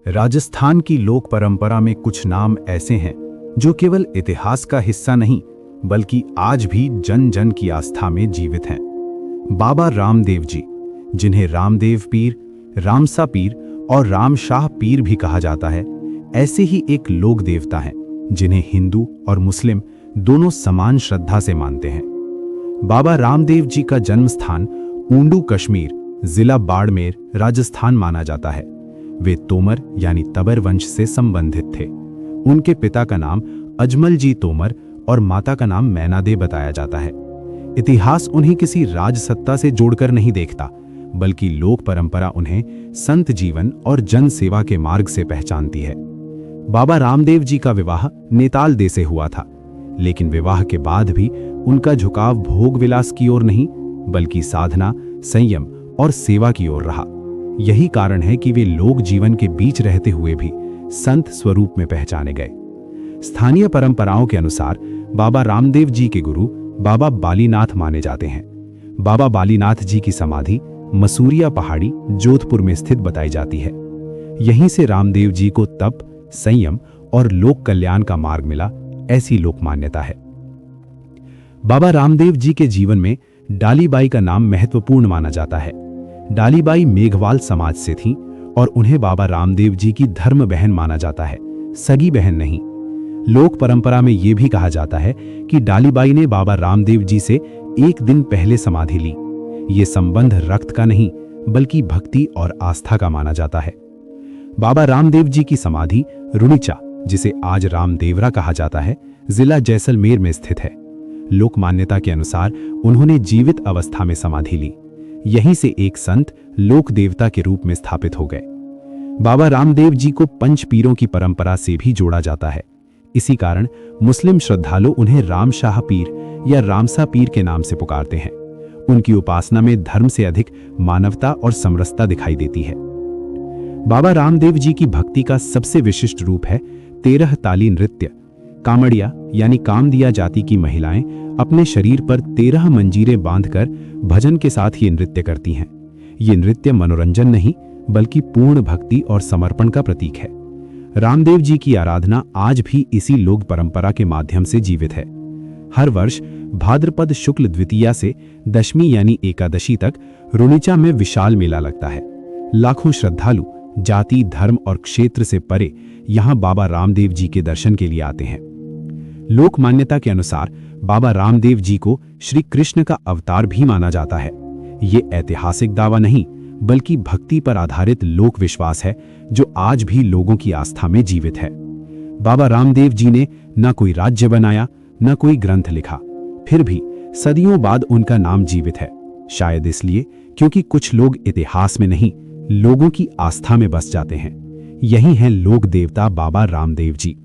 राजस्थान की लोक परंपरा में कुछ नाम ऐसे हैं जो केवल इतिहास का हिस्सा नहीं बल्कि आज भी जन जन की आस्था में जीवित हैं। बाबा रामदेव जी, जिन्हें रामदेव पीर, रामसा पीर और रामशाह पीर भी कहा जाता है, ऐसे ही एक लोक देवता हैं जिन्हें हिंदू और मुस्लिम दोनों समान श्रद्धा से मानते हैं। बाबा रामदेव जी का जन्म स्थान ऊंडू कश्मीर, जिला बाड़मेर, राजस्थान माना जाता है। वे तोमर यानी तबर वंश से संबंधित थे। उनके पिता का नाम अजमल जी तोमर और माता का नाम मैनादे बताया जाता है। इतिहास उन्हें किसी राजसत्ता से जोड़कर नहीं देखता, बल्कि लोक परंपरा उन्हें संत जीवन और जन सेवा के मार्ग से पहचानती है। बाबा रामदेव जी का विवाह नेताल दे से हुआ था, लेकिन विवाह के बाद भी उनका झुकाव भोग विलास की ओर नहीं बल्कि साधना, संयम और सेवा की ओर रहा। यही कारण है कि वे लोक जीवन के बीच रहते हुए भी संत स्वरूप में पहचाने गए। स्थानीय परंपराओं के अनुसार बाबा रामदेव जी के गुरु बाबा बालीनाथ माने जाते हैं। बाबा बालीनाथ जी की समाधि मसूरिया पहाड़ी, जोधपुर में स्थित बताई जाती है। यहीं से रामदेव जी को तप, संयम और लोक कल्याण का मार्ग मिला, ऐसी लोक मान्यता है। बाबा रामदेव जी के जीवन में डालीबाई का नाम महत्वपूर्ण माना जाता है। डालीबाई मेघवाल समाज से थीं और उन्हें बाबा रामदेव जी की धर्म बहन माना जाता है, सगी बहन नहीं। लोक परंपरा में यह भी कहा जाता है कि डालीबाई ने बाबा रामदेव जी से एक दिन पहले समाधि ली। ये संबंध रक्त का नहीं बल्कि भक्ति और आस्था का माना जाता है। बाबा रामदेव जी की समाधि रुणिचा, जिसे आज रामदेवरा कहा जाता है, जिला जैसलमेर में स्थित है। लोक मान्यता के अनुसार उन्होंने जीवित अवस्था में समाधि ली। यहीं से एक संत लोक देवता के रूप में स्थापित हो गए। बाबा रामदेव जी को पंच पीरों की परंपरा से भी जोड़ा जाता है। इसी कारण मुस्लिम श्रद्धालु उन्हें रामशाह पीर या रामसा पीर के नाम से पुकारते हैं। उनकी उपासना में धर्म से अधिक मानवता और समरसता दिखाई देती है। बाबा रामदेव जी की भक्ति का सबसे विशिष्ट रूप है 13 ताली नृत्य। कामड़िया यानी कामदिया जाति की महिलाएं अपने शरीर पर 13 मंजीरें बांधकर भजन के साथ ये नृत्य करती हैं। ये नृत्य मनोरंजन नहीं बल्कि पूर्ण भक्ति और समर्पण का प्रतीक है। रामदेव जी की आराधना आज भी इसी लोक परंपरा के माध्यम से जीवित है। हर वर्ष भाद्रपद शुक्ल द्वितीया से दशमी यानी एकादशी तक रुणिचा में विशाल मेला लगता है। लाखों श्रद्धालु जाति, धर्म और क्षेत्र से परे यहां बाबा रामदेव जी के दर्शन के लिए आते हैं। लोक मान्यता के अनुसार बाबा रामदेव जी को श्री कृष्ण का अवतार भी माना जाता है। ये ऐतिहासिक दावा नहीं बल्कि भक्ति पर आधारित लोक विश्वास है जो आज भी लोगों की आस्था में जीवित है। बाबा रामदेव जी ने न कोई राज्य बनाया, न कोई ग्रंथ लिखा, फिर भी सदियों बाद उनका नाम जीवित है। शायद इसलिए क्योंकि कुछ लोग इतिहास में नहीं, लोगों की आस्था में बस जाते हैं। यही है लोक देवता बाबा रामदेव जी।